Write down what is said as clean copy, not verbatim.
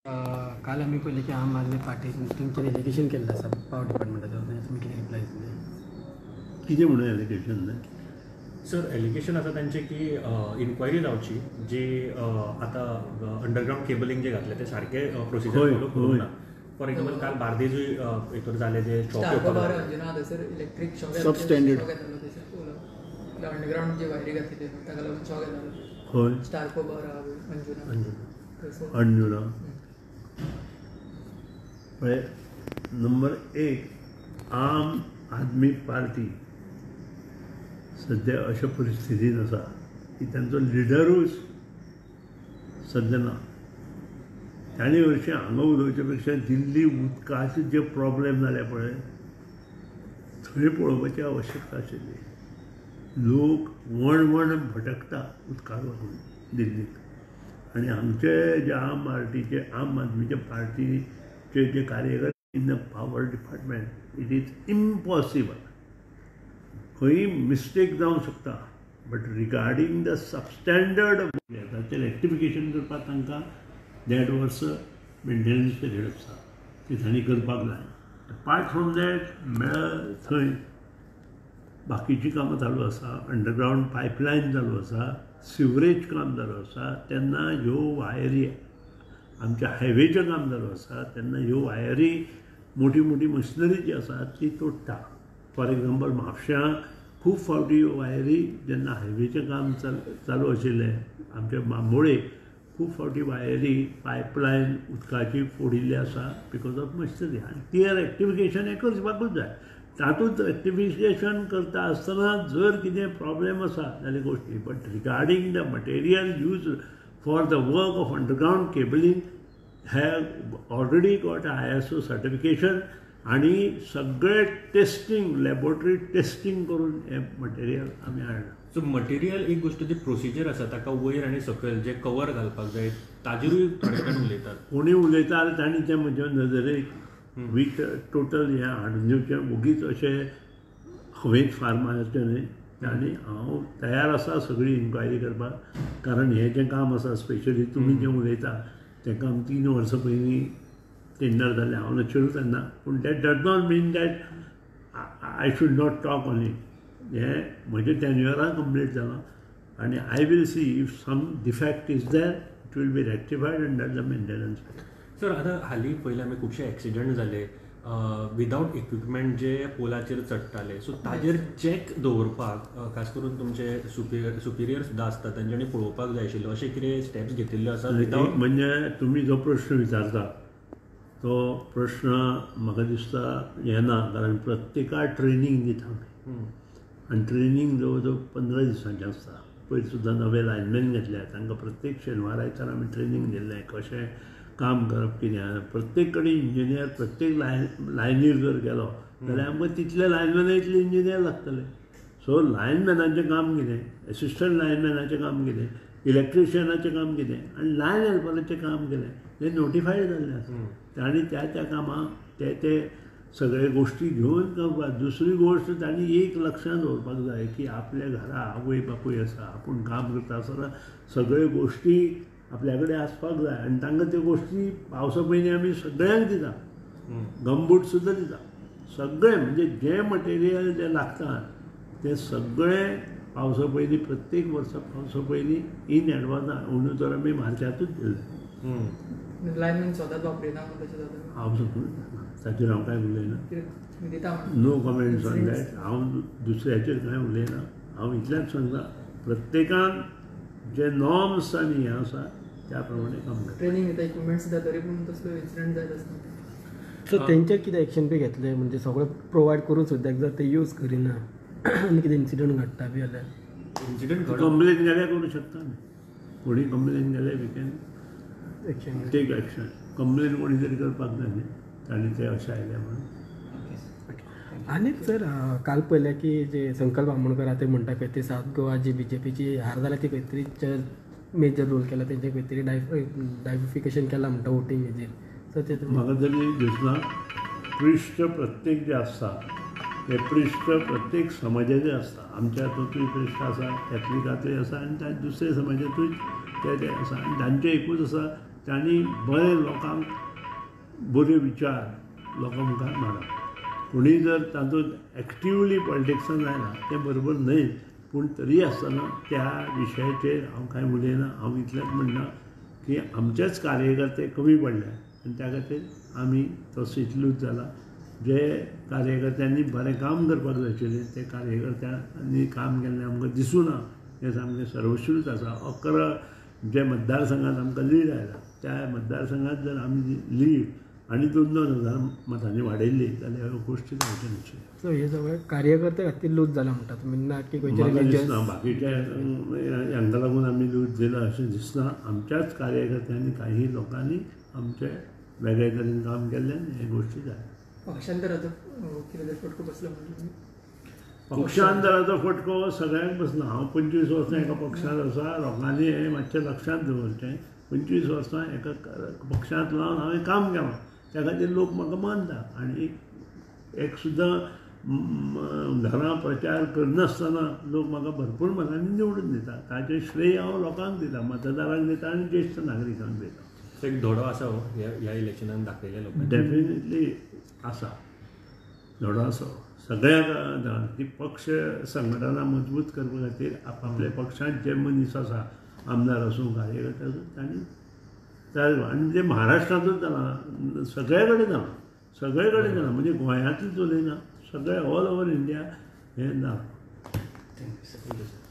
काल आम्ही पहिले की आम आदमी पार्टी तुमच्यान एलिगेशन केल्लें आसा पावर डिपार्टमेंटाचेर तुमी कितें रिप्लाय दिले? कितें म्हणून एलिगेशन सर एलिगेशन आसा तांचे की इन्क्वायरी जावची जी आतां अंडरग्रावंड केबलिंग जे घातले ते सारके प्रोसिजर फॉलो करूंक ना. फॉर एक्झाम्पल काल बार्देजूय हितूर जाले जे इलेक्ट्रीक सबस्टँडर्ड अंडरग्रावंड जी वायरी घातली ताका लागून शॉक येतालो. खंय स्टार्को बार अंजुना पळय. नंबर एक, आम आदमी पार्टी सध्या अशा परिस्थितीन आसा की तांचो लिडरूच सध्या ना. तांणी हरशीं हांगा उलोवचे पेक्षा दिल्ली उदकाचे जे प्रॉब्लेम जाले पळय थंय पळोवपाची आवश्यकता आशिल्ली. लोक वण भटकता उदकाक लागून दिल्लीक. आनी आमचे जे आम आदमीचे पार्टीचे जे कार्यकर्ते in the power department it is impossible. खंय मिस्टेक जावंक शकता बट रिगार्डींग द सबस्टँडर्ड ताचें रेक्टिफिकेशन करपाक तांकां देड वर्स मेंटेनन्स पिरियड आसता ती तांणी करपाक जाय. अपार्ट फ्रॉम दॅट थंय बाकीची कामां चालू आसा. अंडरग्रावंड पायपलायन चालू आसा, सिवरेज काम चालू आसा. तेन्ना ह्यो वायरी आमच्या हायवेचें काम चालू आसा तेन्ना ह्यो वायरी मोठी मशिनरी जी आसा ती तोडटा. फॉर एग्जाम्पल म्हापश्यां खूब फावटी ह्यो वायरी जेन्ना हायवेचें काम चालू आशिल्लें आमच्या बांबोळे खूब फावटी वायरी पायपलायन उदकाची फोडिल्ली आसा बिकॉज ऑफ मशिनरी. आनी ती रेक्टिफिकेशन हें करपाकूच जाय. तातूंत रेक्टिफिकेशन करता आसतना जर कितें प्रॉब्लेम आसा जाल्यार गोश्टी. But regarding the material use for the work of underground cabling have already got ISO certification आनी सगळे टेस्टिंग लॅबोरेटरी टेस्टिंग करून हें मटेरियल आमी हाडला. सो मटेरियल एक गोष्ट जी प्रोसिजर आसा ताका वयर आनी सकयल जे कवर घालपाक जाय ताजेरूय थोडे जाण उलयतात. कोणी उलयता जाल्यार तांणी तें म्हज्या नजरेक वीथ टोटल हें हाडून दिवचें उगीच अशें हवेंत फार्माचें न्हय. आनी हांव तयार आसा सगळी इन्क्वायरी करपाक. कारण हें जें काम आसा स्पेशली तुमी जें उलयता तें काम 3 वर्सां पयलीं टेंडर जालें. हांव नाशिल्लो तेन्ना. पूण that does not mean that I should not talk on it. हें म्हजें टेन्युअरान कंप्लीट जालां आनी I will see if some defect is there it will be rectified under the maintenance. Sir आतां हालीं पयलीं आमी खुबशे एक्सिडंट जाले विदावट इक्विपमेंट जे पोलाचेर चडटाले. सो ताजेर चॅक दवरपाक खास करून तुमचे सुपिरियर सुद्दां आसता तांच्यांनी पळोवपाक जाय आशिल्लो अशें कितें स्टेप्स घेतिल्ल्यो आसा विदावट. म्हणजे तुमी जो प्रश्न विचारता तो प्रश्न म्हाका दिसता हें ना. कारण प्रत्येकाक ट्रेनींग दिता आमी आनी ट्रेनींग जवळ जवळ 15 दिसांचें आसता. पयर सुद्दां नवे लायनमॅन घेतले तांकां प्रत्येक शेनवार आयतार आमी ट्रेनींग दिल्लें कशें काम करप कितें. प्रत्येक कडेन इंजिनियर प्रत्येक लायनीर जर गेलो जाल्यार आमकां तितले लायनमॅन इतले इंजिनियर लागतले. सो लायनमॅनाचें काम कितें, एसिस्टंट लायनमॅनाचें काम कितें, इलेक्ट्रिशियनाचें काम कितें आनी लायन हेल्पराचें काम कितें तें नोटिफायड जाल्लें आसा. आनी त्या कामाक ते सगळे गोश्टी घेवन करपाक. दुसरी गोश्ट तांणी एक लक्षांत दवरपाक जाय की आपल्या घरा आवय बापूय आसा, आपूण काम करता आसतना सगळे गोश्टी आपल्या कडेन आसपाक जाय. आनी तांकां त्यो गोश्टी पावसा पयलीं आमी सगळ्यांक दिता. गमबूट सुद्दां दिता. सगळें म्हणजे जें मटेरियल जें लागता तें सगळें पावसा पयलीं प्रत्येक वर्सा पावसा पयलीं इन एडवान्स उणो तर आमी मार्चांतूच दिलें. लायनमॅन स्वताच वापरिना तशें जाता. हांव ताचेर हांव कांय उलयना. No comments on that. हांव दुसऱ्याचेर कांय उलयना. हांव इतलेंच सांगता प्रत्येकान जे नॉर्म्स आनी हें आसा त्या प्रमाणे काम करता. ट्रेनींग दिता इक्विपमेंट्स दिता तरी पूण तसलो इन्सिडंट जायत आसता. सो तेंचेर कितें एक्शन बी घेतलें म्हणजे सगळें प्रोवायड करून सुद्दां जर ते यूज करिना आनी कितें इन्सिडंट घडटा बी जाल्यार इन्सिडंट कंप्लेन केल्यार करूं शकता न्ही. कोणी कंप्लेन केल्यार we can take action. Complain कोणी तरी करपाक जाय न्ही. तांणी ते अशें आयलें म्हणून. आनीक सर काल पळयलें की जे संकल्प आमोणकर आहा ते म्हणटा खंय ते सावथ गोवा जी BJPची हार जाल्या ती खंय तरी मेजर रोल केला. तेंचे खंय तरी डायव्हर्फिकेशन केलां म्हणटा वोटींग हेजेर. सो ते म्हाका तरी दिसना. प्रिश्ट प्रत्येक जे आसता ते प्रिश्ट प्रत्येक समाजाचे आसता. आमच्या हातूंतूय प्रिश्ट आसा, कॅथलिकांतूय आसा आनी दुसऱ्या समाजांतूय ते आसा. आनी तांचें एकूच आसा तांणी बरे लोकांक बरे विचार लोकां मुखार मारप. कोणीय जर तातूंत एक्टिवली पॉलिटिक्सान आयला तें बरोबर न्हय, पूण तरी आसतना त्या विशयाचेर हांव कांय उलयना. हांव इतलेंच म्हणटा की आमचेच कार्यकर्ते कमी पडले आनी त्या खातीर आमी तो सिटलूच जाला. जे कार्यकर्त्यांनी बरें काम करपाक जाय आशिल्लें ते कार्यकर्त्यांनी काम केल्लें आमकां दिसूना हें सामकें सर्वश्रूत आसा. 11 जे मतदारसंघात आमकां लीड आयला त्या मतदारसंघात जर आमी लीड आनी 2,000 मतांनी वाडयल्ली जाल्यार ह्यो गोश्टी जावच्यो नाशिल्ल्यो. सो हे सगळे कार्यकर्ते खातीर लूज जाला म्हणटा तुमी ना की खंयचे म्हाका रिलीजियस दिसना बाकीच्या हांकां लागून आमी लूज दिला अशें दिसना. आमच्याच कार्यकर्त्यांनी काही लोकांनी आमचे वेगळे तरेन काम केल्ल्यान हे गोश्टी जाय. पक्षांतराचो कितें तरी फटको बसलो म्हणजे पक्षांतराचो फटको सगळ्यांक बसना. हांव 25 वर्सां एका पक्षांत आसा. लोकांनी हें मातशें लक्षांत दवरचें. 25 वर्सां एका पक्षांत लावन हांवें काम केलां त्या खातीर लोक म्हाका मानता. आनी एक सुद्दां घरां प्रचार करनासतना लोक म्हाका भरपूर मतांनी निवडून दिता. ताचें श्रेय हांव लोकांक दिता, मतदारांक दिता आनी ज्येश्ठ नागरिकांक दिता. सो एक धोडो आसा हो ह्या इलेक्शनान दाखयले लोकांनी. डेफिनेटली आसा धोडो आसा सगळ्या की पक्ष संघटना मजबूत करपा खातीर आपल्या पक्षांत जे मनीस आसा आमदार आसूं कार्यकर्ते आसूं तांणी आनी जे महाराष्ट्रांतूच जाला सगळे कडेन जाला म्हणजे गोंयांतूच उलयना सगळे ऑल ओवर इंडिया हें जाला. Thank you sir.